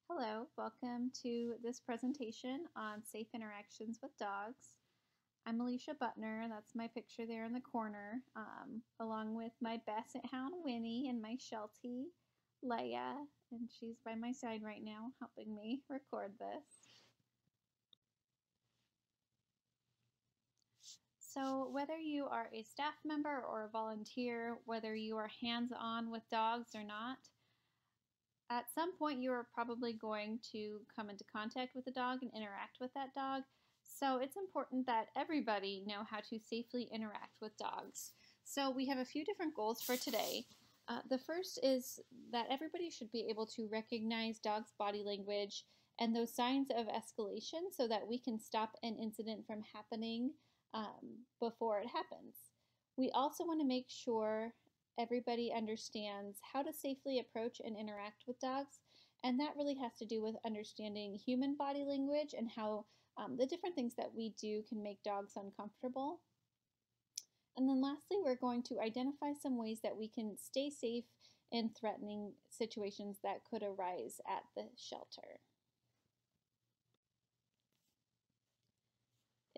Hello, welcome to this presentation on safe interactions with dogs. I'm Alicia Butner, that's my picture there in the corner, along with my Basset Hound Winnie and my Sheltie Leia, and she's by my side right now helping me record this. So whether you are a staff member or a volunteer, whether you are hands-on with dogs or not, at some point you are probably going to come into contact with a dog and interact with that dog. So it's important that everybody know how to safely interact with dogs. So we have a few different goals for today. The first is that everybody should be able to recognize dogs' body language and those signs of escalation so that we can stop an incident from happening before it happens. We also want to make sure everybody understands how to safely approach and interact with dogs, and that really has to do with understanding human body language and how the different things that we do can make dogs uncomfortable. And then lastly, we're going to identify some ways that we can stay safe in threatening situations that could arise at the shelter.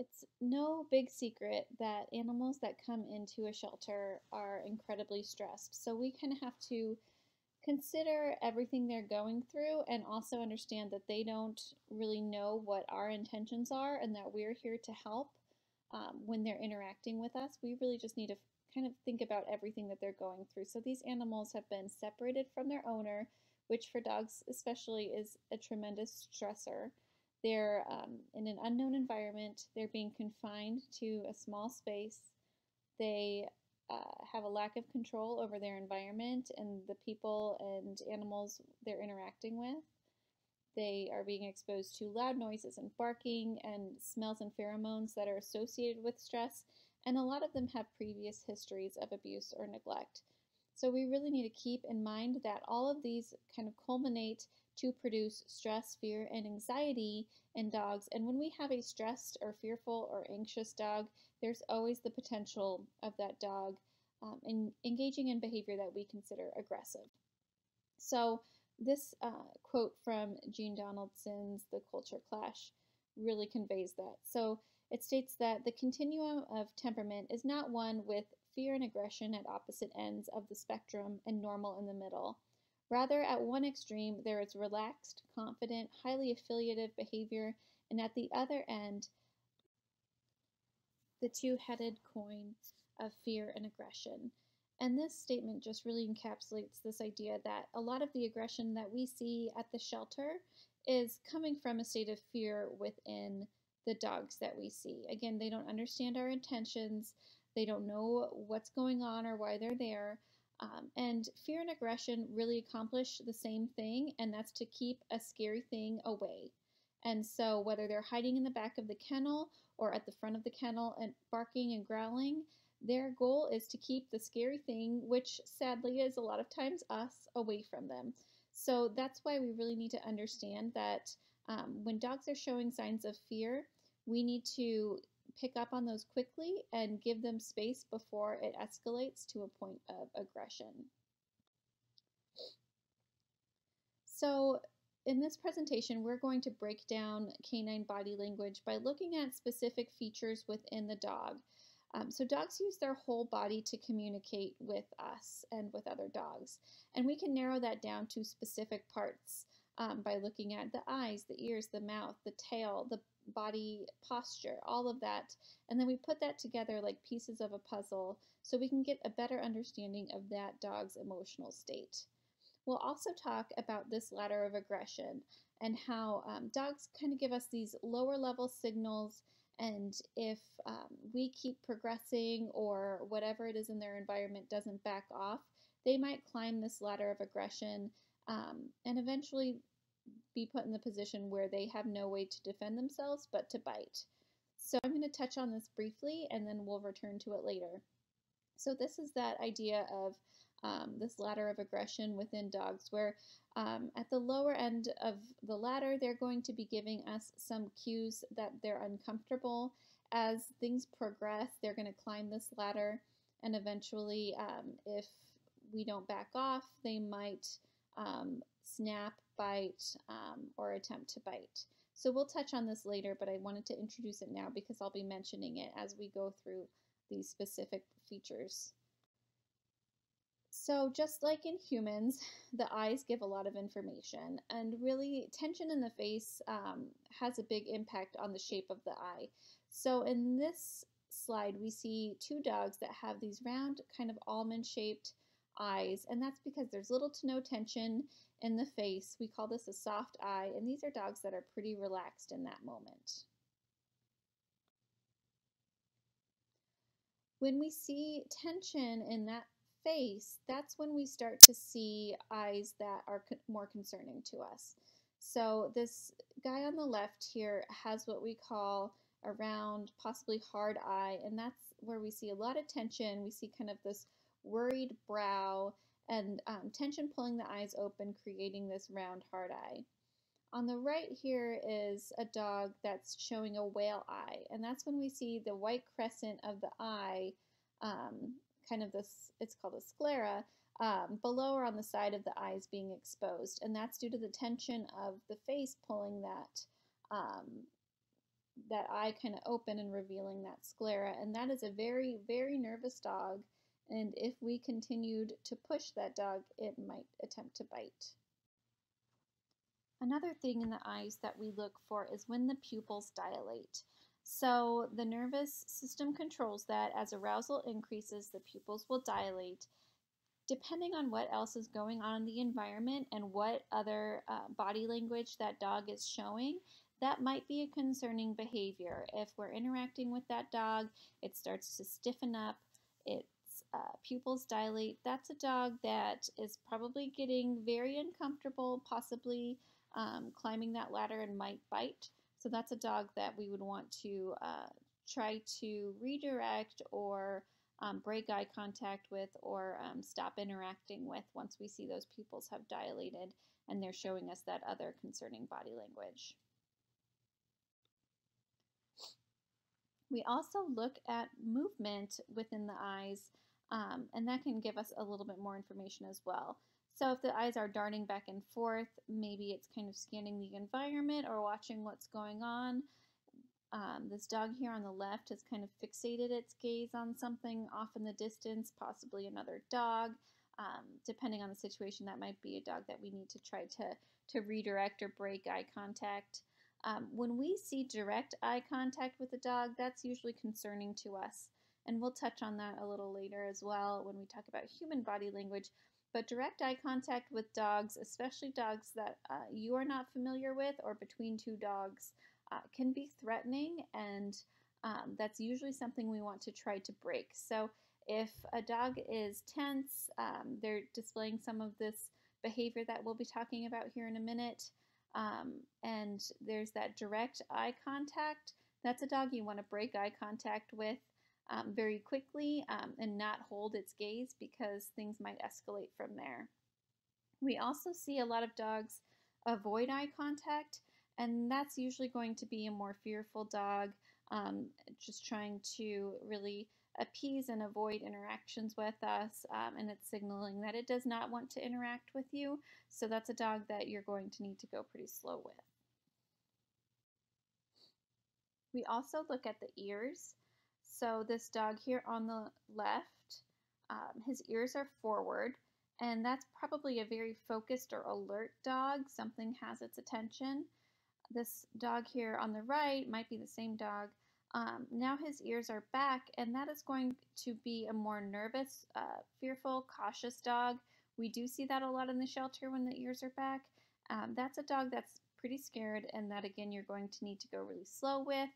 It's no big secret that animals that come into a shelter are incredibly stressed. So we kind of have to consider everything they're going through and also understand that they don't really know what our intentions are and that we're here to help when they're interacting with us. We really just need to kind of think about everything that they're going through. So these animals have been separated from their owner, which for dogs especially is a tremendous stressor. They're in an unknown environment. They're being confined to a small space. They have a lack of control over their environment and the people and animals they're interacting with. They are being exposed to loud noises and barking and smells and pheromones that are associated with stress, and a lot of them have previous histories of abuse or neglect. So we really need to keep in mind that all of these kind of culminate to produce stress, fear, and anxiety in dogs. And when we have a stressed or fearful or anxious dog, there's always the potential of that dog engaging in behavior that we consider aggressive. So this quote from Jean Donaldson's The Culture Clash really conveys that. So it states that the continuum of temperament is not one with fear and aggression at opposite ends of the spectrum and normal in the middle. Rather, at one extreme, there is relaxed, confident, highly affiliative behavior, and at the other end, the two-headed coin of fear and aggression. And this statement just really encapsulates this idea that a lot of the aggression that we see at the shelter is coming from a state of fear within the dogs that we see. Again, they don't understand our intentions. They don't know what's going on or why they're there. And fear and aggression really accomplish the same thing, and that's to keep a scary thing away. And so whether they're hiding in the back of the kennel or at the front of the kennel and barking and growling, their goal is to keep the scary thing, which sadly is a lot of times us, away from them. So that's why we really need to understand that when dogs are showing signs of fear, we need to pick up on those quickly and give them space before it escalates to a point of aggression. So in this presentation, we're going to break down canine body language by looking at specific features within the dog. So dogs use their whole body to communicate with us and with other dogs. And we can narrow that down to specific parts by looking at the eyes, the ears, the mouth, the tail, the body posture, all of that. And then we put that together like pieces of a puzzle so we can get a better understanding of that dog's emotional state. We'll also talk about this ladder of aggression and how dogs kind of give us these lower level signals, and if we keep progressing or whatever it is in their environment doesn't back off, they might climb this ladder of aggression and eventually be put in the position where they have no way to defend themselves but to bite. So I'm going to touch on this briefly and then we'll return to it later. So this is that idea of this ladder of aggression within dogs, where at the lower end of the ladder, they're going to be giving us some cues that they're uncomfortable. As things progress, they're going to climb this ladder, and eventually, if we don't back off, they might snap, bite, or attempt to bite. So we'll touch on this later, but I wanted to introduce it now because I'll be mentioning it as we go through these specific features. So just like in humans, the eyes give a lot of information, and really tension in the face has a big impact on the shape of the eye. So in this slide, we see two dogs that have these round, kind of almond-shaped eyes, and that's because there's little to no tension in the face. We call this a soft eye, and these are dogs that are pretty relaxed in that moment. When we see tension in that face, that's when we start to see eyes that are more concerning to us. So this guy on the left here has what we call a round, possibly hard eye, and that's where we see a lot of tension. We see kind of this worried brow and tension pulling the eyes open, creating this round, hard eye. On the right here is a dog that's showing a whale eye, and that's when we see the white crescent of the eye, kind of this, it's called a sclera, below or on the side of the eyes being exposed, and that's due to the tension of the face pulling that eye kind of open and revealing that sclera, and that is a very, very nervous dog, and if we continued to push that dog, it might attempt to bite. Another thing in the eyes that we look for is when the pupils dilate. So the nervous system controls that. As arousal increases, the pupils will dilate. Depending on what else is going on in the environment and what other body language that dog is showing, that might be a concerning behavior. If we're interacting with that dog, it starts to stiffen up, its pupils dilate, that's a dog that is probably getting very uncomfortable, possibly climbing that ladder and might bite. So that's a dog that we would want to try to redirect or break eye contact with or stop interacting with once we see those pupils have dilated and they're showing us that other concerning body language. We also look at movement within the eyes, and that can give us a little bit more information as well. So if the eyes are darting back and forth, maybe it's kind of scanning the environment or watching what's going on. This dog here on the left has kind of fixated its gaze on something off in the distance, possibly another dog. Depending on the situation, that might be a dog that we need to try to redirect or break eye contact. When we see direct eye contact with a dog, that's usually concerning to us. And we'll touch on that a little later as well when we talk about human body language. But direct eye contact with dogs, especially dogs that you are not familiar with or between two dogs, can be threatening, and that's usually something we want to try to break. So if a dog is tense, they're displaying some of this behavior that we'll be talking about here in a minute, and there's that direct eye contact, that's a dog you want to break eye contact with very quickly and not hold its gaze because things might escalate from there. We also see a lot of dogs avoid eye contact, and that's usually going to be a more fearful dog, just trying to really appease and avoid interactions with us, and it's signaling that it does not want to interact with you. So that's a dog that you're going to need to go pretty slow with. We also look at the ears. So this dog here on the left, his ears are forward, and that's probably a very focused or alert dog. Something has its attention. This dog here on the right might be the same dog. Now his ears are back, and that is going to be a more nervous, fearful, cautious dog. We do see that a lot in the shelter when the ears are back. That's a dog that's pretty scared, and that again you're going to need to go really slow with.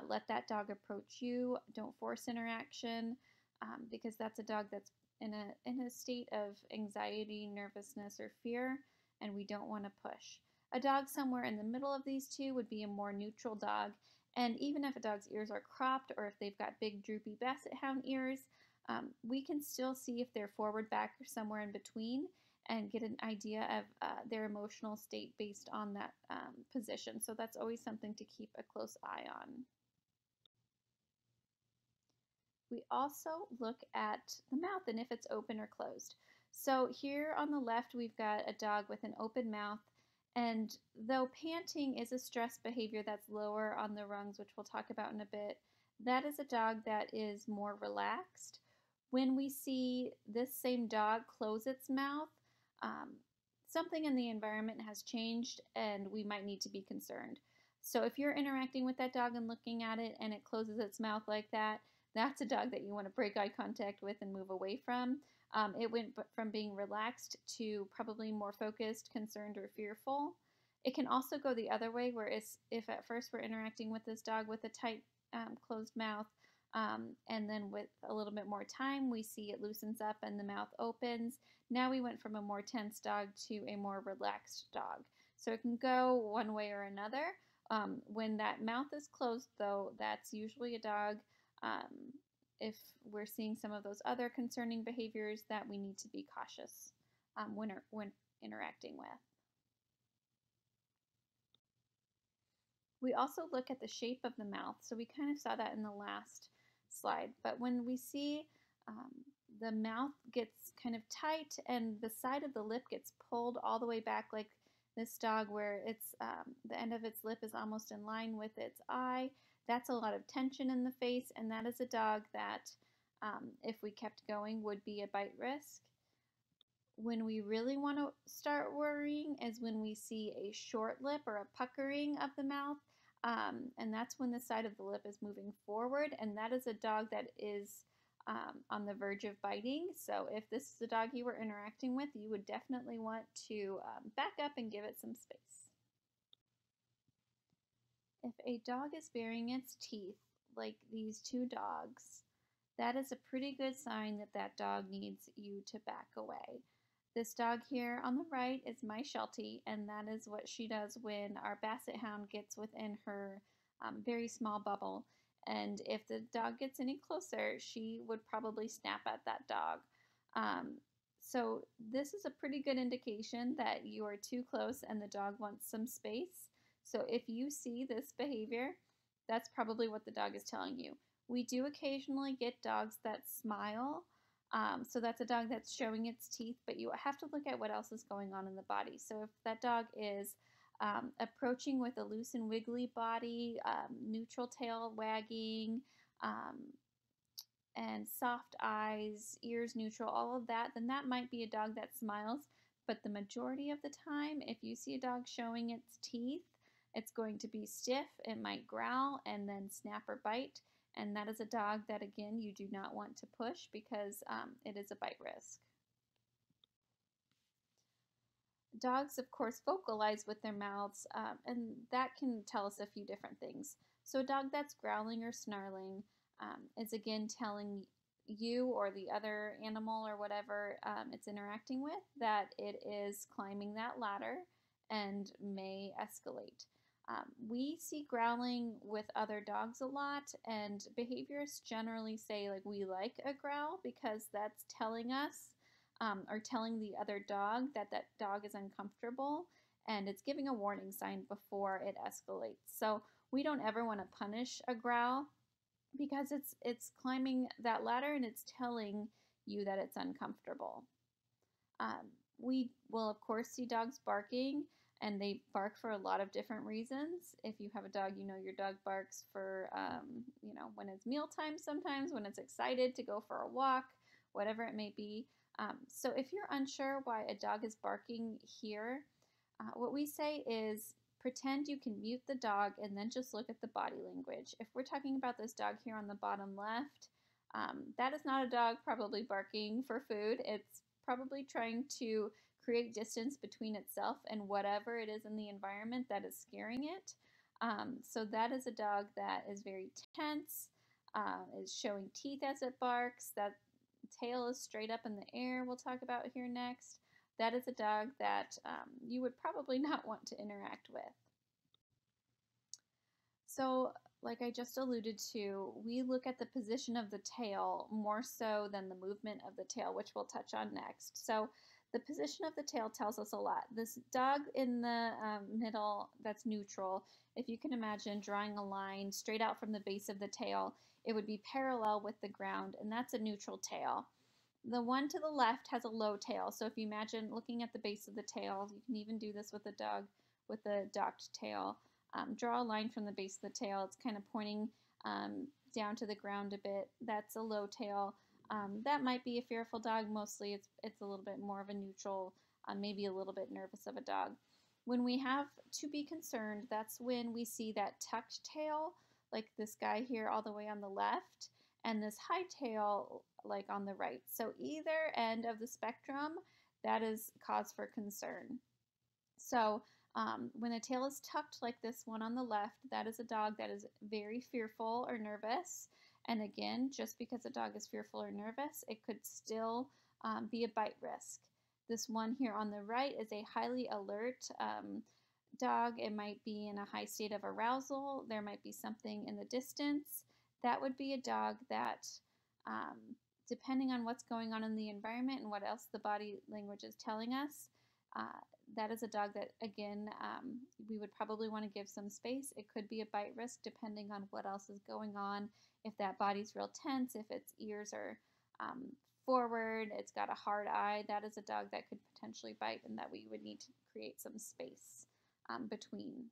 Let that dog approach you. Don't force interaction because that's a dog that's in a state of anxiety, nervousness, or fear, and we don't want to push. A dog somewhere in the middle of these two would be a more neutral dog, and even if a dog's ears are cropped or if they've got big droopy basset hound ears, we can still see if they're forward, back, or somewhere in between and get an idea of their emotional state based on that position. So that's always something to keep a close eye on. We also look at the mouth and if it's open or closed. So here on the left, we've got a dog with an open mouth. And though panting is a stress behavior that's lower on the rungs, which we'll talk about in a bit, that is a dog that is more relaxed. When we see this same dog close its mouth, um, something in the environment has changed and we might need to be concerned. So if you're interacting with that dog and looking at it and it closes its mouth like that, that's a dog that you want to break eye contact with and move away from. It went from being relaxed to probably more focused, concerned, or fearful. It can also go the other way, where if at first we're interacting with this dog with a tight, closed mouth, and then with a little bit more time, we see it loosens up and the mouth opens. Now we went from a more tense dog to a more relaxed dog. So it can go one way or another. When that mouth is closed, though, that's usually a dog. Um, if we're seeing some of those other concerning behaviors that we need to be cautious when interacting with. We also look at the shape of the mouth. So we kind of saw that in the last slide. But when we see um, the mouth gets kind of tight and the side of the lip gets pulled all the way back, like this dog where it's the end of its lip is almost in line with its eye, that's a lot of tension in the face, and that is a dog that, if we kept going, would be a bite risk. When we really want to start worrying is when we see a short lip or a puckering of the mouth, and that's when the side of the lip is moving forward, and that is a dog that is on the verge of biting. So if this is a dog you were interacting with, you would definitely want to back up and give it some space. If a dog is baring its teeth, like these two dogs, that is a pretty good sign that that dog needs you to back away. This dog here on the right is my Sheltie, and that is what she does when our Basset Hound gets within her very small bubble. And if the dog gets any closer, she would probably snap at that dog. So this is a pretty good indication that you are too close and the dog wants some space. So if you see this behavior, that's probably what the dog is telling you. We do occasionally get dogs that smile. So that's a dog that's showing its teeth, but you have to look at what else is going on in the body. So if that dog is approaching with a loose and wiggly body, neutral tail wagging, and soft eyes, ears neutral, all of that, then that might be a dog that smiles. But the majority of the time, if you see a dog showing its teeth, it's going to be stiff, it might growl, and then snap or bite. And that is a dog that, again, you do not want to push because it is a bite risk. Dogs, of course, vocalize with their mouths, and that can tell us a few different things. So a dog that's growling or snarling is, again, telling you or the other animal or whatever it's interacting with that it is climbing that ladder and may escalate. We see growling with other dogs a lot, and behaviorists generally say, like, we like a growl because that's telling us or telling the other dog that that dog is uncomfortable, and it's giving a warning sign before it escalates. So we don't ever want to punish a growl because it's climbing that ladder and it's telling you that it's uncomfortable. We will, of course, see dogs barking, and they bark for a lot of different reasons. If you have a dog, you know your dog barks for, when it's mealtime sometimes, when it's excited to go for a walk, whatever it may be. So if you're unsure why a dog is barking here, what we say is pretend you can mute the dog and then just look at the body language. If we're talking about this dog here on the bottom left, that is not a dog probably barking for food. It's probably trying to create distance between itself and whatever it is in the environment that is scaring it. So that is a dog that is very tense, is showing teeth as it barks. That tail is straight up in the air, we'll talk about here next. That is a dog that you would probably not want to interact with. So, like I just alluded to, we look at the position of the tail more so than the movement of the tail, which we'll touch on next. So the position of the tail tells us a lot. This dog in the middle that's neutral, if you can imagine drawing a line straight out from the base of the tail, it would be parallel with the ground, and that's a neutral tail. The one to the left has a low tail. So if you imagine looking at the base of the tail, you can even do this with a dog with a docked tail. Draw a line from the base of the tail. It's kind of pointing down to the ground a bit. That's a low tail. That might be a fearful dog. Mostly it's a little bit more of a neutral, maybe a little bit nervous of a dog. When we have to be concerned, that's when we see that tucked tail, like this guy here all the way on the left, and this high tail like on the right. So either end of the spectrum, that is cause for concern. So when a tail is tucked like this one on the left, that is a dog that is very fearful or nervous. And again, just because a dog is fearful or nervous, it could still be a bite risk. This one here on the right is a highly alert dog. It might be in a high state of arousal. There might be something in the distance. That would be a dog that, depending on what's going on in the environment and what else the body language is telling us, that is a dog that, again, we would probably want to give some space. It could be a bite risk depending on what else is going on. If that body's real tense, if its ears are forward, it's got a hard eye, that is a dog that could potentially bite and that we would need to create some space between.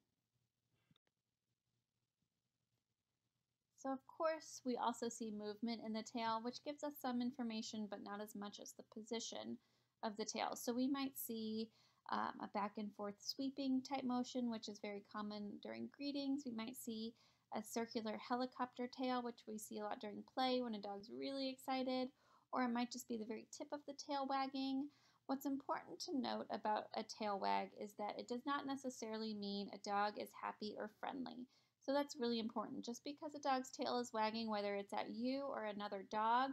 So of course, we also see movement in the tail, which gives us some information, but not as much as the position of the tail. So we might see a back and forth sweeping type motion, which is very common during greetings. We might see a circular helicopter tail, which we see a lot during play when a dog's really excited, or it might just be the very tip of the tail wagging. What's important to note about a tail wag is that it does not necessarily mean a dog is happy or friendly. So that's really important. Just because a dog's tail is wagging, whether it's at you or another dog,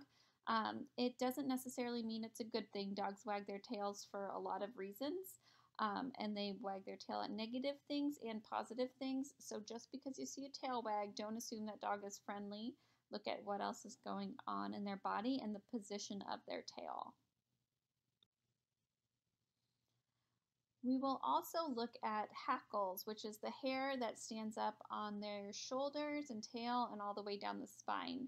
it doesn't necessarily mean it's a good thing. Dogs wag their tails for a lot of reasons, and they wag their tail at negative things and positive things. So just because you see a tail wag, don't assume that dog is friendly. Look at what else is going on in their body and the position of their tail. We will also look at hackles, which is the hair that stands up on their shoulders and tail and all the way down the spine.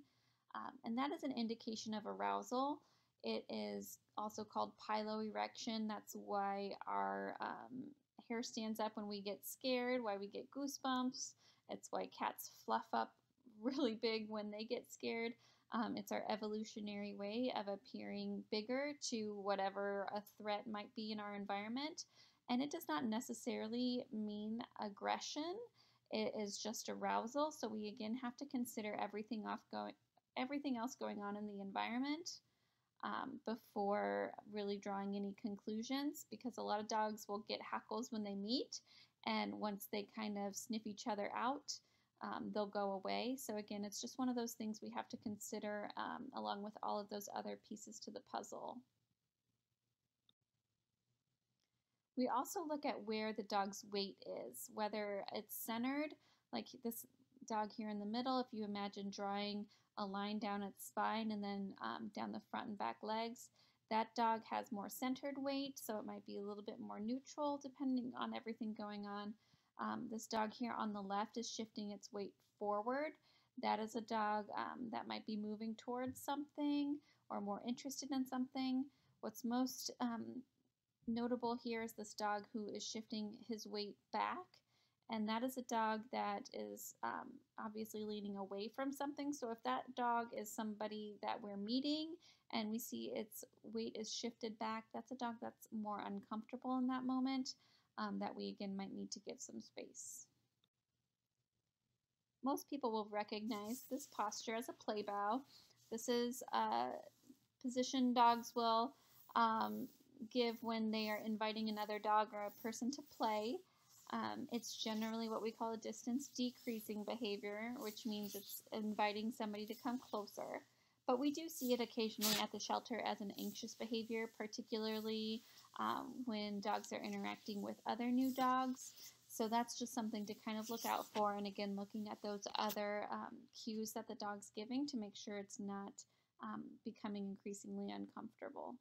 And that is an indication of arousal. It is also called piloerection. That's why our hair stands up when we get scared, why we get goosebumps. It's why cats fluff up really big when they get scared. It's our evolutionary way of appearing bigger to whatever a threat might be in our environment. And it does not necessarily mean aggression. It is just arousal. So we again have to consider everything else going on in the environment before really drawing any conclusions, because a lot of dogs will get hackles when they meet, and once they kind of sniff each other out, they'll go away. So again, it's just one of those things we have to consider along with all of those other pieces to the puzzle. We also look at where the dog's weight is, whether it's centered, like this dog here in the middle. If you imagine drawing a line down its spine and then down the front and back legs, that dog has more centered weight, so it might be a little bit more neutral depending on everything going on. This dog here on the left is shifting its weight forward. That is a dog that might be moving towards something or more interested in something. What's most notable here is this dog who is shifting his weight back, and that is a dog that is obviously leaning away from something. So if that dog is somebody that we're meeting and we see its weight is shifted back, that's a dog that's more uncomfortable in that moment, that we again might need to give some space. Most people will recognize this posture as a play bow. This is a position dogs will give when they are inviting another dog or a person to play. It's generally what we call a distance decreasing behavior, which means it's inviting somebody to come closer. But we do see it occasionally at the shelter as an anxious behavior, particularly when dogs are interacting with other new dogs. So that's just something to kind of look out for. And again, looking at those other cues that the dog's giving to make sure it's not becoming increasingly uncomfortable.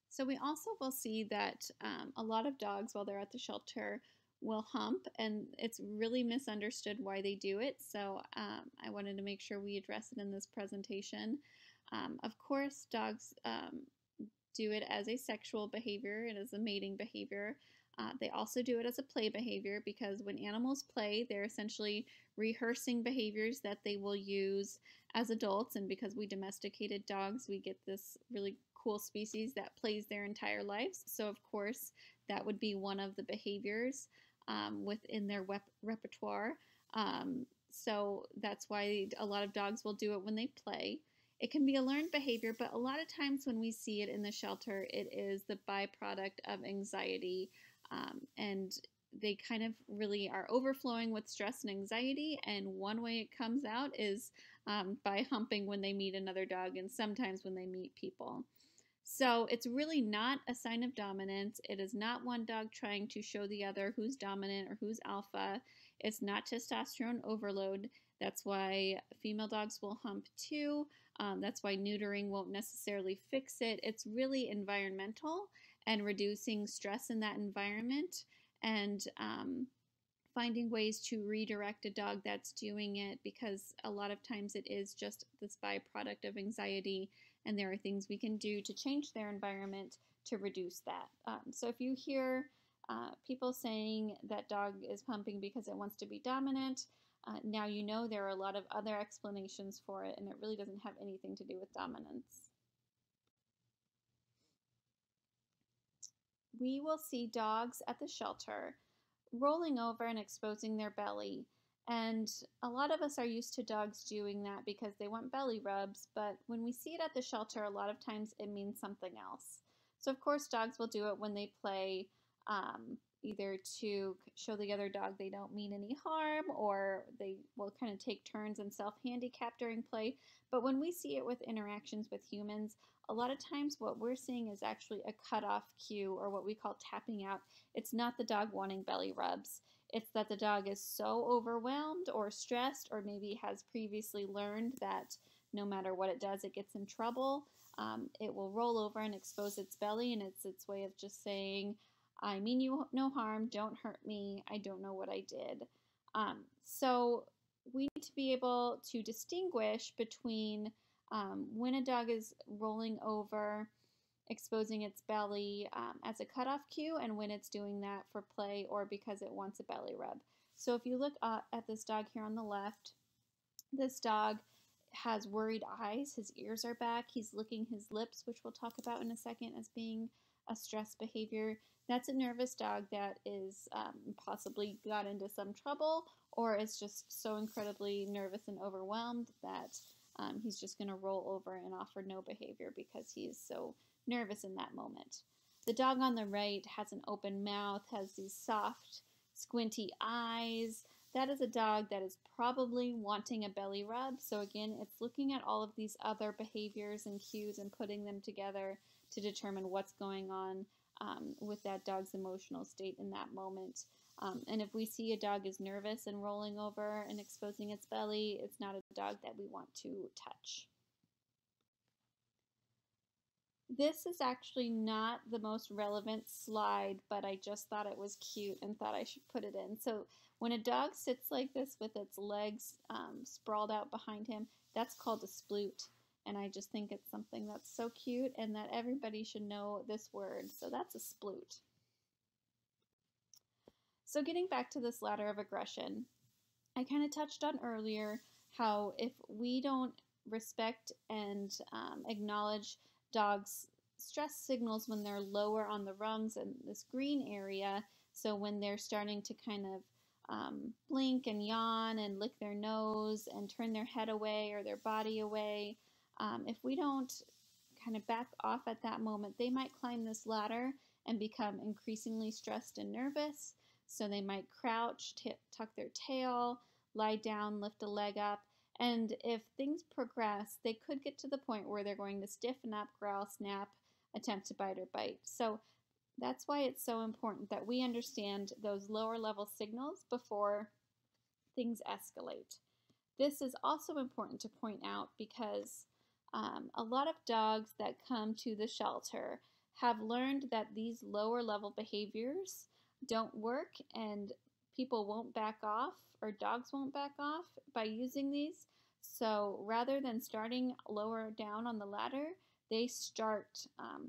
So we also will see that a lot of dogs, while they're at the shelter, will hump, and it's really misunderstood why they do it. So I wanted to make sure we address it in this presentation. Of course, dogs do it as a sexual behavior and as a mating behavior. They also do it as a play behavior because when animals play, they're essentially rehearsing behaviors that they will use as adults. And because we domesticated dogs, we get this really cool species that plays their entire lives. So, of course, that would be one of the behaviors within their repertoire. So, that's why a lot of dogs will do it when they play. It can be a learned behavior, but a lot of times when we see it in the shelter, it is the byproduct of anxiety. And they kind of really are overflowing with stress and anxiety. And one way it comes out is by humping when they meet another dog and sometimes when they meet people. So it's really not a sign of dominance. It is not one dog trying to show the other who's dominant or who's alpha. It's not testosterone overload. That's why female dogs will hump too. That's why neutering won't necessarily fix it. It's really environmental and reducing stress in that environment and finding ways to redirect a dog that's doing it, because a lot of times it is just this byproduct of anxiety, and there are things we can do to change their environment to reduce that. So if you hear people saying that dog is pumping because it wants to be dominant, now you know there are a lot of other explanations for it, and it really doesn't have anything to do with dominance. We will see dogs at the shelter rolling over and exposing their belly. And a lot of us are used to dogs doing that because they want belly rubs, but when we see it at the shelter, a lot of times it means something else. So, of course, dogs will do it when they play, either to show the other dog they don't mean any harm, or they will kind of take turns and self handicap during play. But when we see it with interactions with humans, a lot of times what we're seeing is actually a cutoff cue, or what we call tapping out. It's not the dog wanting belly rubs. It's that the dog is so overwhelmed or stressed, or maybe has previously learned that no matter what it does, it gets in trouble. It will roll over and expose its belly, and it's its way of just saying, I mean you no harm, don't hurt me, I don't know what I did. So we need to be able to distinguish between when a dog is rolling over, exposing its belly as a cutoff cue, and when it's doing that for play or because it wants a belly rub. So if you look at this dog here on the left, this dog has worried eyes, his ears are back, he's licking his lips, which we'll talk about in a second as being a stress behavior. That's a nervous dog that is possibly got into some trouble, or is just so incredibly nervous and overwhelmed that he's just going to roll over and offer no behavior because he's so nervous in that moment. The dog on the right has an open mouth, has these soft, squinty eyes. That is a dog that is probably wanting a belly rub. So again, it's looking at all of these other behaviors and cues and putting them together to determine what's going on with that dog's emotional state in that moment. And if we see a dog is nervous and rolling over and exposing its belly, it's not a dog that we want to touch. This is actually not the most relevant slide, but I just thought it was cute and thought I should put it in. So when a dog sits like this with its legs sprawled out behind him, that's called a sploot. And I just think it's something that's so cute and that everybody should know this word. So that's a sploot. So getting back to this ladder of aggression, I kind of touched on earlier how if we don't respect and acknowledge dogs' stress signals when they're lower on the rungs in this green area, so when they're starting to kind of blink and yawn and lick their nose and turn their head away or their body away, if we don't kind of back off at that moment, they might climb this ladder and become increasingly stressed and nervous. So they might crouch, tuck their tail, lie down, lift a leg up, and if things progress, they could get to the point where they're going to stiffen up, growl, snap, attempt to bite or bite. So that's why it's so important that we understand those lower level signals before things escalate. This is also important to point out because a lot of dogs that come to the shelter have learned that these lower level behaviors don't work, and people won't back off, or dogs won't back off by using these. So rather than starting lower down on the ladder, they start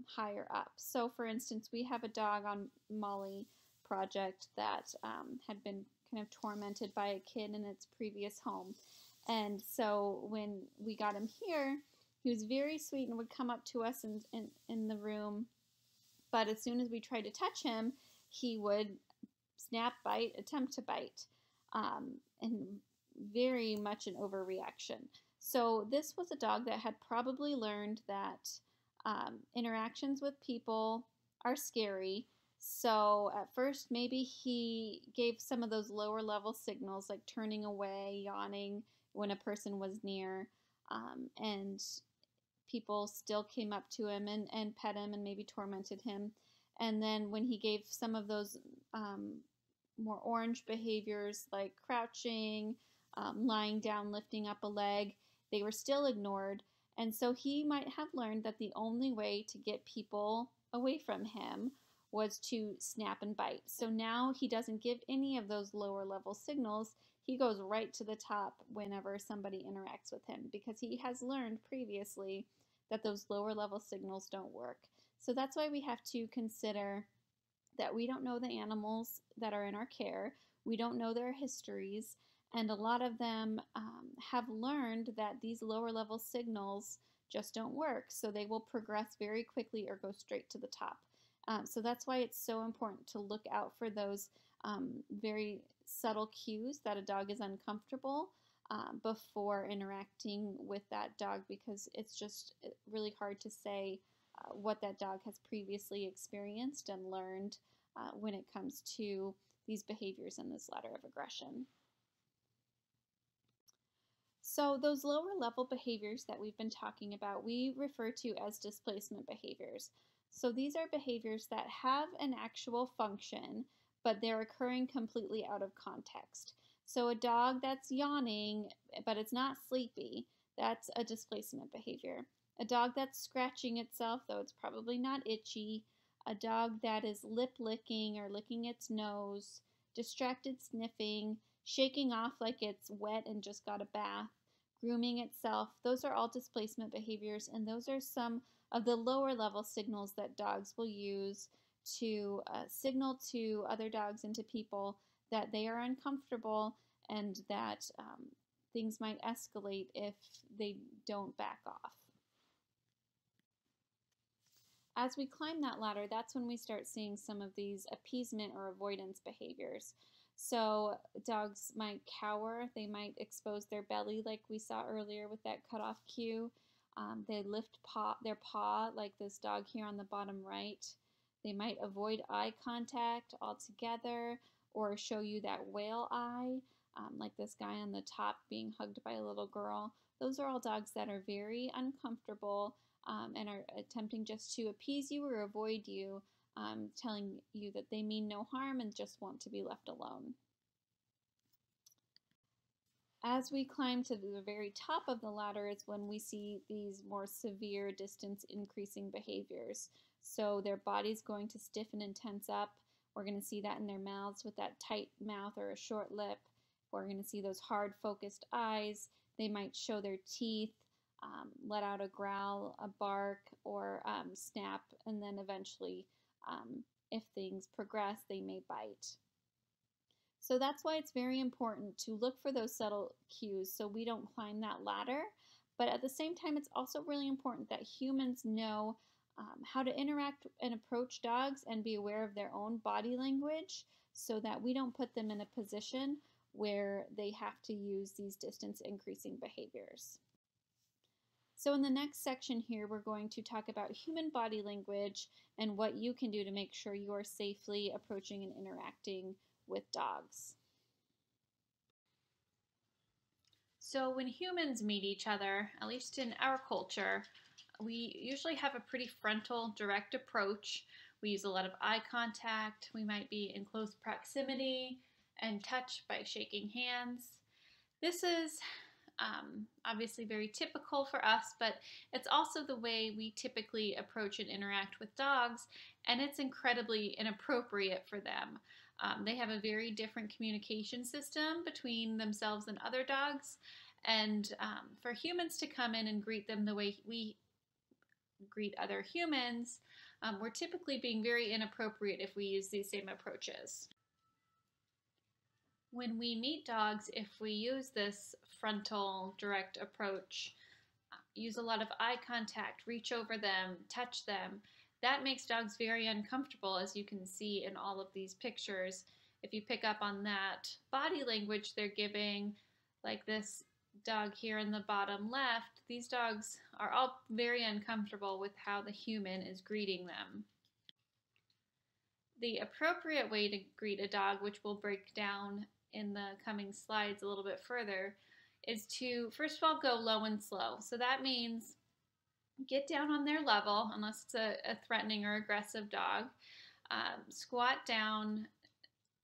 higher up. So for instance, we have a dog on Molly Project that had been kind of tormented by a kid in its previous home. And so when we got him here, he was very sweet and would come up to us in the room. But as soon as we tried to touch him, he would snap, bite, attempt to bite, and very much an overreaction. So this was a dog that had probably learned that interactions with people are scary. So at first, maybe he gave some of those lower level signals like turning away, yawning when a person was near, and people still came up to him and pet him and maybe tormented him. And then when he gave some of those more orange behaviors like crouching, lying down, lifting up a leg, they were still ignored. And so he might have learned that the only way to get people away from him was to snap and bite. So now he doesn't give any of those lower level signals. He goes right to the top whenever somebody interacts with him because he has learned previously that those lower level signals don't work. So that's why we have to consider that we don't know the animals that are in our care. We don't know their histories. And a lot of them have learned that these lower level signals just don't work. So they will progress very quickly or go straight to the top. So that's why it's so important to look out for those very subtle cues that a dog is uncomfortable before interacting with that dog, because it's just really hard to say what that dog has previously experienced and learned when it comes to these behaviors in this ladder of aggression. So those lower level behaviors that we've been talking about, we refer to as displacement behaviors. So these are behaviors that have an actual function, but they're occurring completely out of context. So a dog that's yawning, but it's not sleepy, that's a displacement behavior. A dog that's scratching itself, though it's probably not itchy. A dog that is lip licking or licking its nose, distracted sniffing, shaking off like it's wet and just got a bath, grooming itself. Those are all displacement behaviors, and those are some of the lower level signals that dogs will use to signal to other dogs and to people that they are uncomfortable and that things might escalate if they don't back off. As we climb that ladder, that's when we start seeing some of these appeasement or avoidance behaviors. So dogs might cower, they might expose their belly like we saw earlier with that cutoff cue. They lift their paw like this dog here on the bottom right. They might avoid eye contact altogether or show you that whale eye, like this guy on the top being hugged by a little girl. Those are all dogs that are very uncomfortable and are attempting just to appease you or avoid you, telling you that they mean no harm and just want to be left alone. As we climb to the very top of the ladder is when we see these more severe distance increasing behaviors. So their body's going to stiffen and tense up. We're going to see that in their mouths with that tight mouth or a short lip. We're going to see those hard focused eyes. They might show their teeth, let out a growl, a bark, or snap, and then eventually, if things progress, they may bite. So that's why it's very important to look for those subtle cues so we don't climb that ladder. But at the same time, it's also really important that humans know how to interact and approach dogs and be aware of their own body language so that we don't put them in a position where they have to use these distance increasing behaviors. So in the next section here, we're going to talk about human body language and what you can do to make sure you are safely approaching and interacting with dogs. So when humans meet each other, at least in our culture, we usually have a pretty frontal, direct approach. We use a lot of eye contact. We might be in close proximity and touch by shaking hands. This is obviously very typical for us, but it's also the way we typically approach and interact with dogs, and it's incredibly inappropriate for them. They have a very different communication system between themselves and other dogs, And for humans to come in and greet them the way we greet other humans, we're typically being very inappropriate if we use these same approaches. When we meet dogs, if we use this frontal direct approach, use a lot of eye contact, reach over them, touch them, that makes dogs very uncomfortable, as you can see in all of these pictures. If you pick up on that body language they're giving, like this dog here in the bottom left, these dogs are all very uncomfortable with how the human is greeting them. The appropriate way to greet a dog, which we'll break down in the coming slides a little bit further, is to first of all go low and slow. So that means get down on their level, unless it's a threatening or aggressive dog. Squat down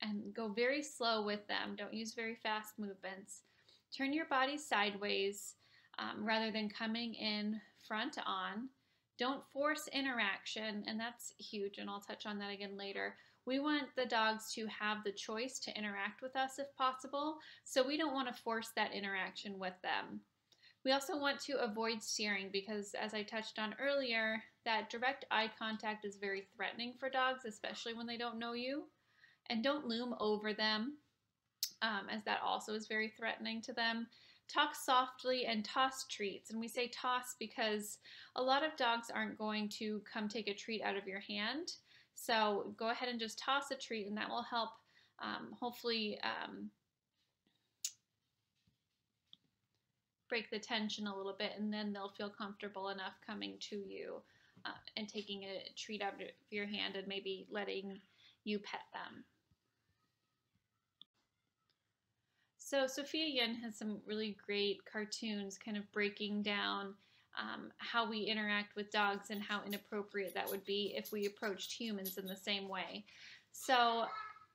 and go very slow with them. Don't use very fast movements. Turn your body sideways rather than coming in front on. Don't force interaction, and that's huge, and I'll touch on that again later. We want the dogs to have the choice to interact with us if possible, so we don't want to force that interaction with them. We also want to avoid staring because, as I touched on earlier, that direct eye contact is very threatening for dogs, especially when they don't know you. And don't loom over them, as that also is very threatening to them. Talk softly and toss treats. And we say toss because a lot of dogs aren't going to come take a treat out of your hand. So go ahead and just toss a treat, and that will help hopefully break the tension a little bit, and then they'll feel comfortable enough coming to you and taking a treat out of your hand and maybe letting you pet them. So Sophia Yin has some really great cartoons kind of breaking down how we interact with dogs and how inappropriate that would be if we approached humans in the same way. So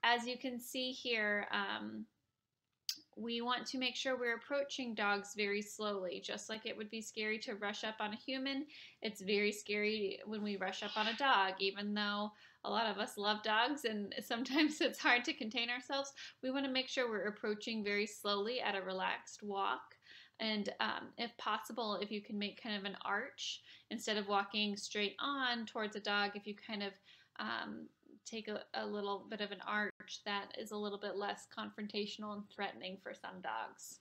as you can see here, we want to make sure we're approaching dogs very slowly. Just like it would be scary to rush up on a human, it's very scary when we rush up on a dog. Even though a lot of us love dogs and sometimes it's hard to contain ourselves, we want to make sure we're approaching very slowly at a relaxed walk. And if possible, if you can make kind of an arch instead of walking straight on towards a dog, if you kind of take a little bit of an arch, that is a little bit less confrontational and threatening for some dogs.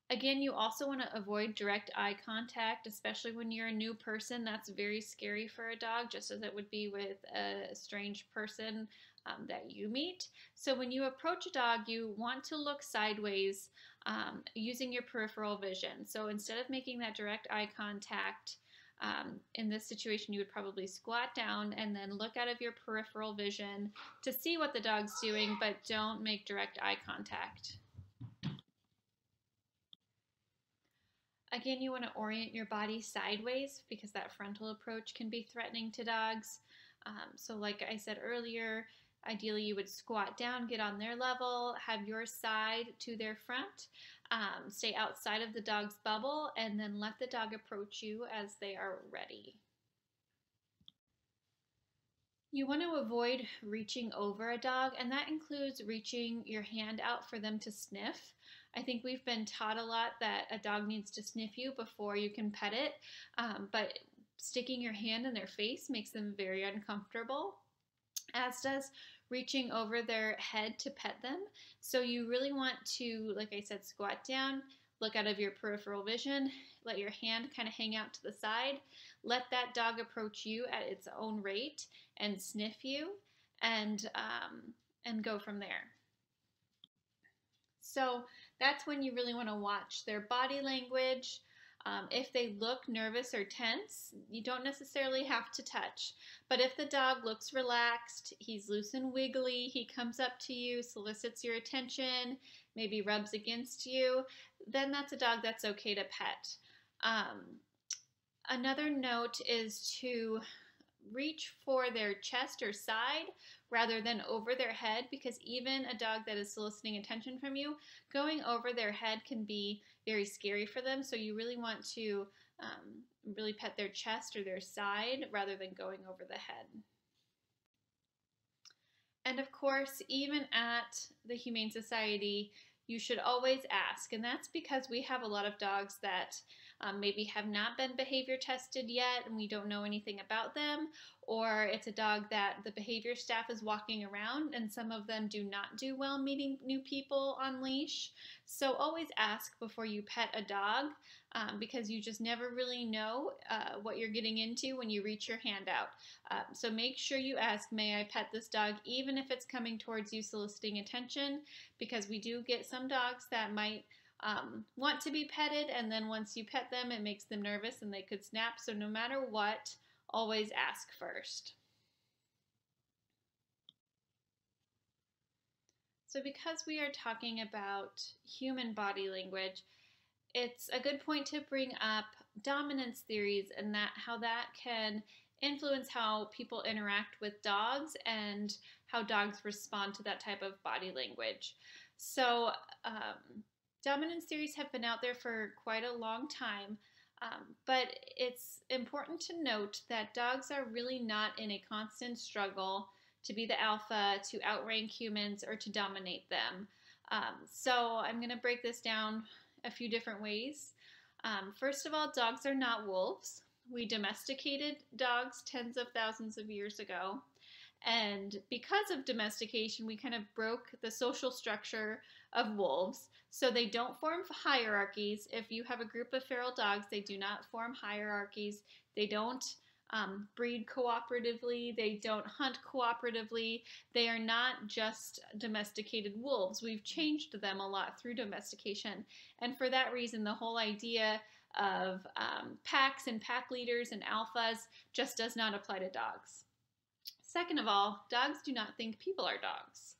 Again, you also want to avoid direct eye contact, especially when you're a new person. That's very scary for a dog, just as it would be with a strange person that you meet. So when you approach a dog, you want to look sideways using your peripheral vision. So instead of making that direct eye contact, in this situation, you would probably squat down and then look out of your peripheral vision to see what the dog's doing, but don't make direct eye contact. Again, you want to orient your body sideways because that frontal approach can be threatening to dogs. So like I said earlier, ideally you would squat down, get on their level, have your side to their front, stay outside of the dog's bubble, and then let the dog approach you as they are ready. You want to avoid reaching over a dog, and that includes reaching your hand out for them to sniff. I think we've been taught a lot that a dog needs to sniff you before you can pet it, but sticking your hand in their face makes them very uncomfortable, as does reaching over their head to pet them. So you really want to, like I said, squat down, look out of your peripheral vision, let your hand kind of hang out to the side, let that dog approach you at its own rate and sniff you, and go from there. So that's when you really want to watch their body language. If they look nervous or tense, you don't necessarily have to touch. But if the dog looks relaxed, he's loose and wiggly, he comes up to you, solicits your attention, maybe rubs against you, then that's a dog that's okay to pet. Another note is to reach for their chest or side rather than over their head, because even a dog that is soliciting attention from you, going over their head can be very scary for them. So you really want to really pet their chest or their side rather than going over the head. And of course, even at the Humane Society, you should always ask. And that's because we have a lot of dogs that maybe have not been behavior tested yet and we don't know anything about them, or it's a dog that the behavior staff is walking around and some of them do not do well meeting new people on leash. So always ask before you pet a dog, because you just never really know what you're getting into when you reach your hand out. So make sure you ask, may I pet this dog, even if it's coming towards you soliciting attention, because we do get some dogs that might want to be petted, and then once you pet them, it makes them nervous and they could snap. So no matter what, always ask first. So because we are talking about human body language, it's a good point to bring up dominance theories and how that can influence how people interact with dogs and how dogs respond to that type of body language. So dominance theories have been out there for quite a long time, but it's important to note that dogs are really not in a constant struggle to be the alpha, to outrank humans, or to dominate them. So I'm going to break this down a few different ways. First of all, dogs are not wolves. We domesticated dogs tens of thousands of years ago. And because of domestication, we kind of broke the social structure of wolves. So they don't form hierarchies. If you have a group of feral dogs, they do not form hierarchies. They don't breed cooperatively. They don't hunt cooperatively. They are not just domesticated wolves. We've changed them a lot through domestication. And for that reason, the whole idea of packs and pack leaders and alphas just does not apply to dogs. Second of all, dogs do not think people are dogs.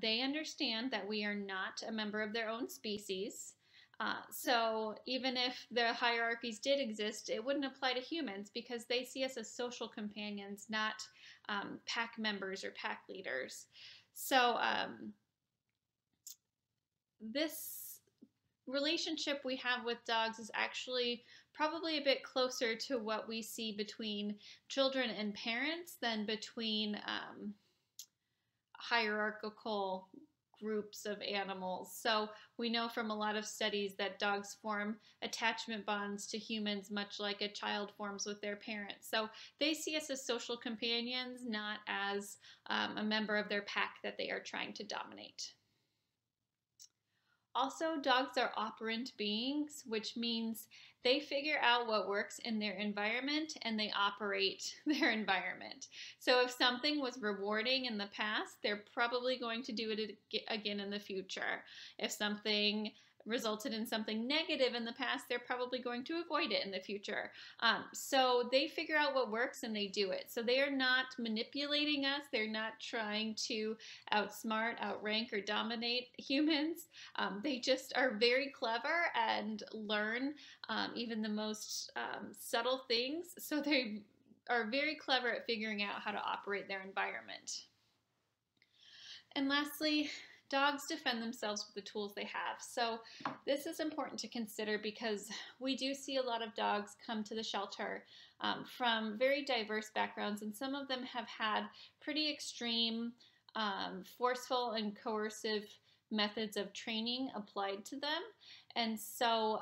They understand that we are not a member of their own species. So even if the hierarchies did exist, it wouldn't apply to humans because they see us as social companions, not pack members or pack leaders. So this relationship we have with dogs is actually probably a bit closer to what we see between children and parents than between hierarchical groups of animals. So we know from a lot of studies that dogs form attachment bonds to humans much like a child forms with their parents. So they see us as social companions, not as a member of their pack that they are trying to dominate. Also, dogs are operant beings, which means they figure out what works in their environment and they operate their environment. So if something was rewarding in the past, they're probably going to do it again in the future. If something resulted in something negative in the past, they're probably going to avoid it in the future. So they figure out what works and they do it. So they are not manipulating us. They're not trying to outsmart, outrank, or dominate humans. They just are very clever and learn even the most subtle things. So they are very clever at figuring out how to operate their environment. And lastly, dogs defend themselves with the tools they have. So this is important to consider because we do see a lot of dogs come to the shelter from very diverse backgrounds, and some of them have had pretty extreme, forceful and coercive methods of training applied to them. And so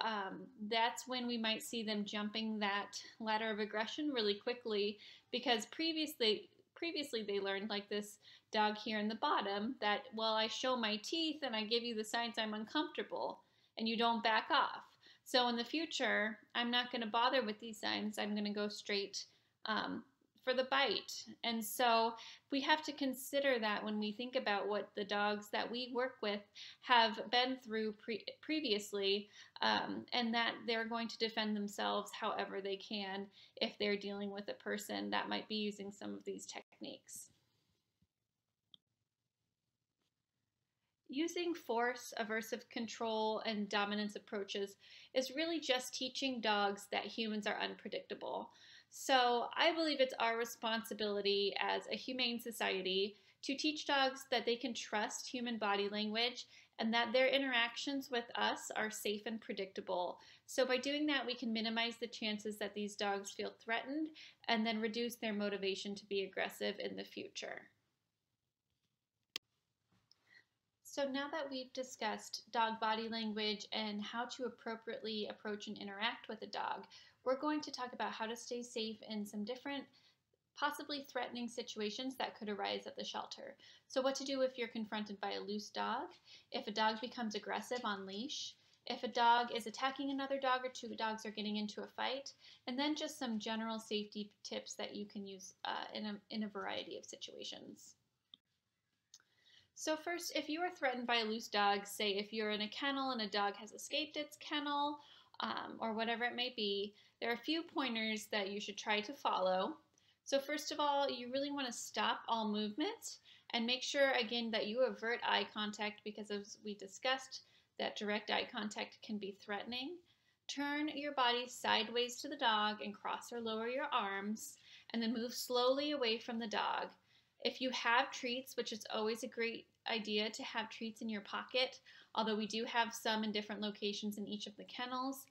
that's when we might see them jumping that ladder of aggression really quickly because previously they learned, like this dog here in the bottom, that, well, I show my teeth and I give you the signs I'm uncomfortable and you don't back off. So in the future, I'm not going to bother with these signs. I'm going to go straight for the bite. And so we have to consider that when we think about what the dogs that we work with have been through previously, and that they're going to defend themselves however they can if they're dealing with a person that might be using some of these techniques. Using force, aversive control, and dominance approaches is really just teaching dogs that humans are unpredictable. So I believe it's our responsibility as a humane society to teach dogs that they can trust human body language and that their interactions with us are safe and predictable. So by doing that, we can minimize the chances that these dogs feel threatened and then reduce their motivation to be aggressive in the future. So now that we've discussed dog body language and how to appropriately approach and interact with a dog, we're going to talk about how to stay safe in some different possibly threatening situations that could arise at the shelter. So what to do if you're confronted by a loose dog, if a dog becomes aggressive on leash, if a dog is attacking another dog or two dogs are getting into a fight, and then just some general safety tips that you can use in a variety of situations. So first, if you are threatened by a loose dog, say if you're in a kennel and a dog has escaped its kennel, or whatever it may be, there are a few pointers that you should try to follow. So first of all, you really want to stop all movement and make sure, again, that you avert eye contact because, as we discussed, that direct eye contact can be threatening. Turn your body sideways to the dog and cross or lower your arms, and then move slowly away from the dog. If you have treats, which is always a great idea to have treats in your pocket, although we do have some in different locations in each of the kennels,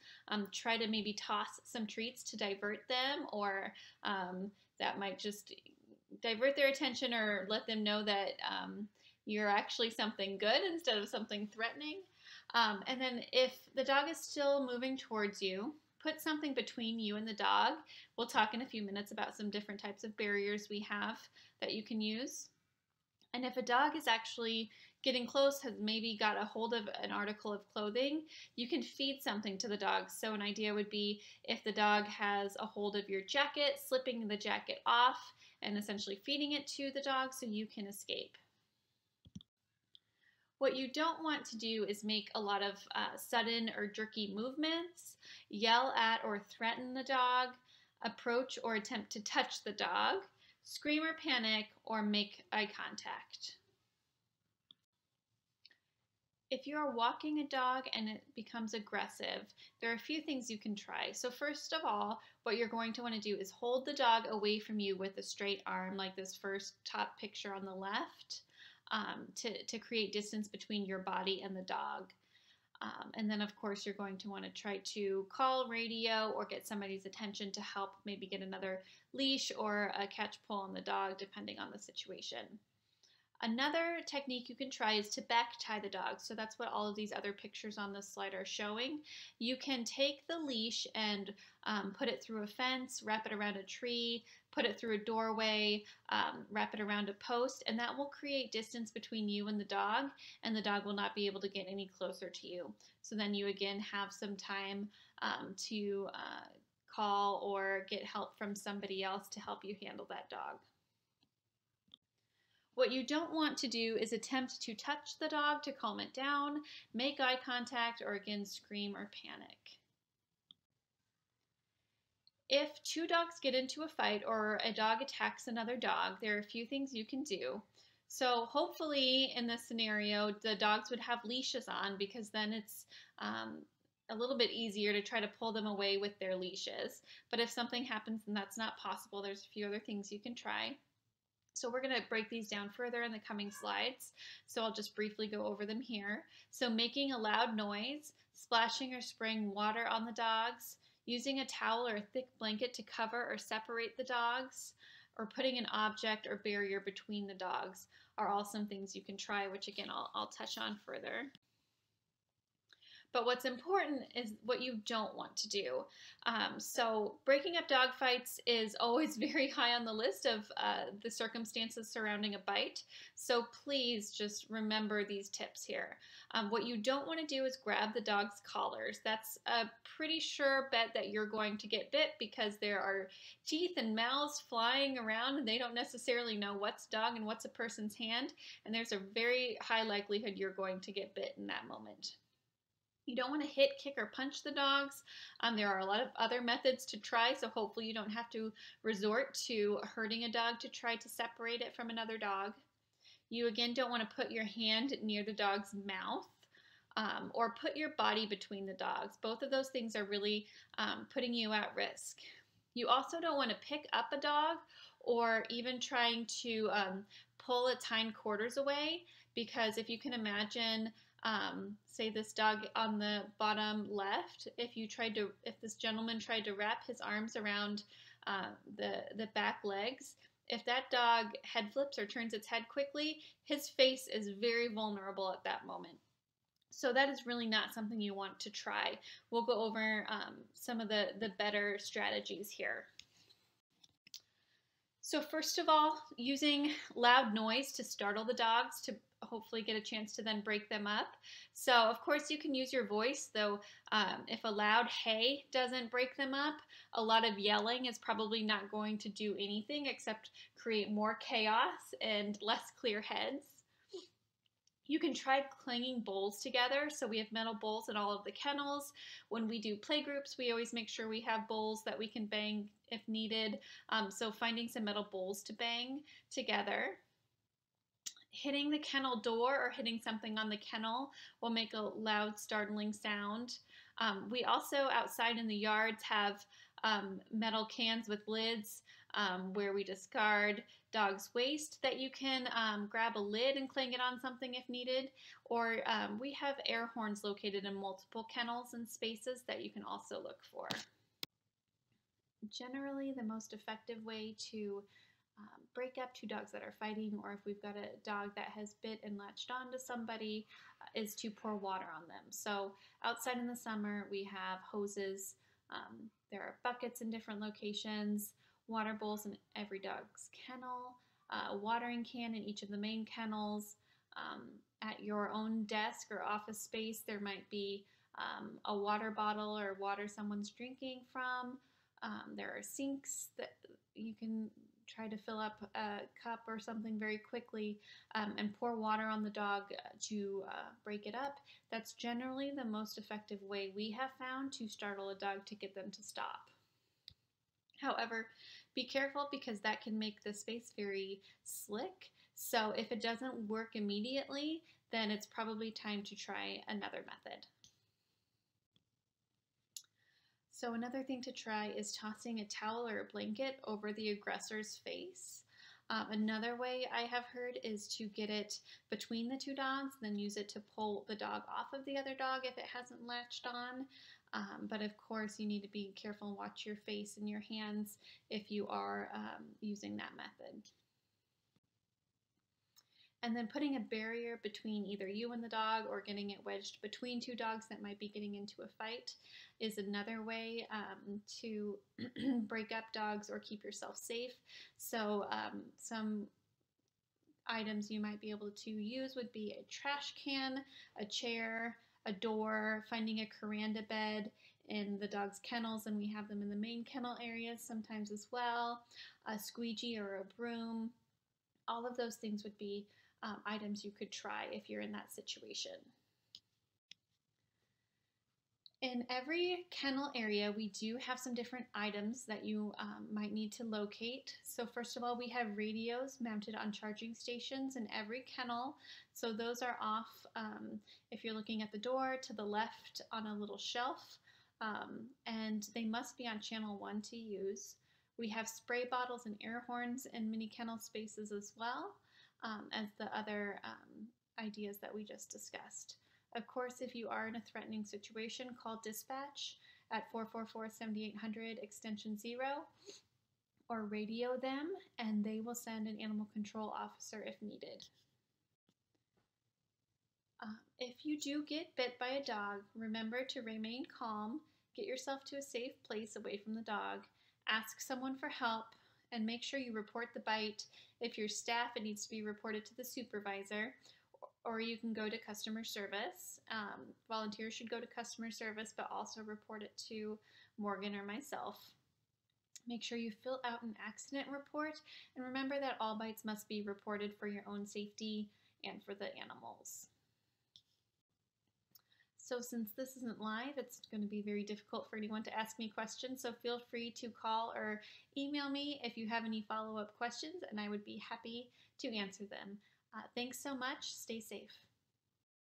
try to maybe toss some treats to divert them, or that might just divert their attention or let them know that you're actually something good instead of something threatening. And then if the dog is still moving towards you, put something between you and the dog. We'll talk in a few minutes about some different types of barriers we have that you can use. And if a dog is actually getting close, has maybe got a hold of an article of clothing, you can feed something to the dog. So an idea would be if the dog has a hold of your jacket, slipping the jacket off and essentially feeding it to the dog so you can escape. What you don't want to do is make a lot of sudden or jerky movements, yell at or threaten the dog, approach or attempt to touch the dog, scream or panic, or make eye contact. If you are walking a dog and it becomes aggressive, there are a few things you can try. So first of all, what you're going to want to do is hold the dog away from you with a straight arm, like this first top picture on the left, to create distance between your body and the dog. And then, of course, you're going to want to try to call radio or get somebody's attention to help maybe get another leash or a catch pull on the dog, depending on the situation. Another technique you can try is to back tie the dog. So that's what all of these other pictures on this slide are showing. You can take the leash and put it through a fence, wrap it around a tree, put it through a doorway, wrap it around a post, and that will create distance between you and the dog will not be able to get any closer to you. So then you again have some time to call or get help from somebody else to help you handle that dog. What you don't want to do is attempt to touch the dog to calm it down, make eye contact, or again scream or panic. If two dogs get into a fight or a dog attacks another dog, there are a few things you can do. So hopefully in this scenario, the dogs would have leashes on because then it's a little bit easier to try to pull them away with their leashes. But if something happens and that's not possible, there's a few other things you can try. So we're going to break these down further in the coming slides. So I'll just briefly go over them here. So making a loud noise, splashing or spraying water on the dogs, using a towel or a thick blanket to cover or separate the dogs, or putting an object or barrier between the dogs are all some things you can try, which again I'll touch on further. But what's important is what you don't want to do. So breaking up dog fights is always very high on the list of the circumstances surrounding a bite. So please just remember these tips here. What you don't want to do is grab the dog's collars. That's a pretty sure bet that you're going to get bit because there are teeth and mouths flying around and they don't necessarily know what's dog and what's a person's hand. And there's a very high likelihood you're going to get bit in that moment. You don't want to hit, kick, or punch the dogs. There are a lot of other methods to try, so hopefully you don't have to resort to hurting a dog to try to separate it from another dog. You again don't want to put your hand near the dog's mouth or put your body between the dogs. Both of those things are really putting you at risk. You also don't want to pick up a dog or even trying to pull its hind quarters away, because if you can imagine, say this dog on the bottom left, if this gentleman tried to wrap his arms around the back legs, If that dog head flips or turns its head quickly, his face is very vulnerable at that moment. So that is really not something you want to try. We'll go over some of the better strategies here. So first of all, using loud noise to startle the dogs to hopefully get a chance to then break them up. So of course you can use your voice, though if a loud hey doesn't break them up, a lot of yelling is probably not going to do anything except create more chaos and less clear heads. You can try clanging bowls together. So we have metal bowls in all of the kennels. When we do play groups, we always make sure we have bowls that we can bang if needed. So finding some metal bowls to bang together. Hitting the kennel door or hitting something on the kennel will make a loud, startling sound. We also, outside in the yards, have metal cans with lids where we discard dog's waste that you can grab a lid and clang it on something if needed. Or we have air horns located in multiple kennels and spaces that you can also look for. Generally, the most effective way to break up two dogs that are fighting, or if we've got a dog that has bit and latched on to somebody, is to pour water on them. So outside in the summer, we have hoses. There are buckets in different locations, water bowls in every dog's kennel, a watering can in each of the main kennels. At your own desk or office space, there might be a water bottle or water someone's drinking from. There are sinks that you can try to fill up a cup or something very quickly and pour water on the dog to break it up. That's generally the most effective way we have found to startle a dog to get them to stop. However, be careful because that can make the space very slick. So if it doesn't work immediately, then it's probably time to try another method. So another thing to try is tossing a towel or a blanket over the aggressor's face. Another way I have heard is to get it between the two dogs, then use it to pull the dog off of the other dog if it hasn't latched on. But of course, you need to be careful and watch your face and your hands if you are using that method. And then putting a barrier between either you and the dog or getting it wedged between two dogs that might be getting into a fight is another way to break up dogs or keep yourself safe. So some items you might be able to use would be a trash can, a chair, a door, finding a Kuranda bed in the dog's kennels, and we have them in the main kennel areas sometimes as well, a squeegee or a broom. All of those things would be items you could try if you're in that situation. In every kennel area, we do have some different items that you might need to locate. So first of all, we have radios mounted on charging stations in every kennel. So those are off, if you're looking at the door, to the left on a little shelf, and they must be on channel 1 to use. We have spray bottles and air horns in many kennel spaces as well, as the other ideas that we just discussed. Of course, if you are in a threatening situation, call dispatch at 444-7800 extension 0 or radio them, and they will send an animal control officer if needed. If you do get bit by a dog, remember to remain calm, get yourself to a safe place away from the dog, ask someone for help, and make sure you report the bite. If you're staff, it needs to be reported to the supervisor, or you can go to customer service. Volunteers should go to customer service, but also report it to Morgan or myself. Make sure you fill out an accident report, and remember that all bites must be reported for your own safety and for the animals. So since this isn't live, it's going to be very difficult for anyone to ask me questions, so feel free to call or email me if you have any follow-up questions, and I would be happy to answer them. Thanks so much. Stay safe.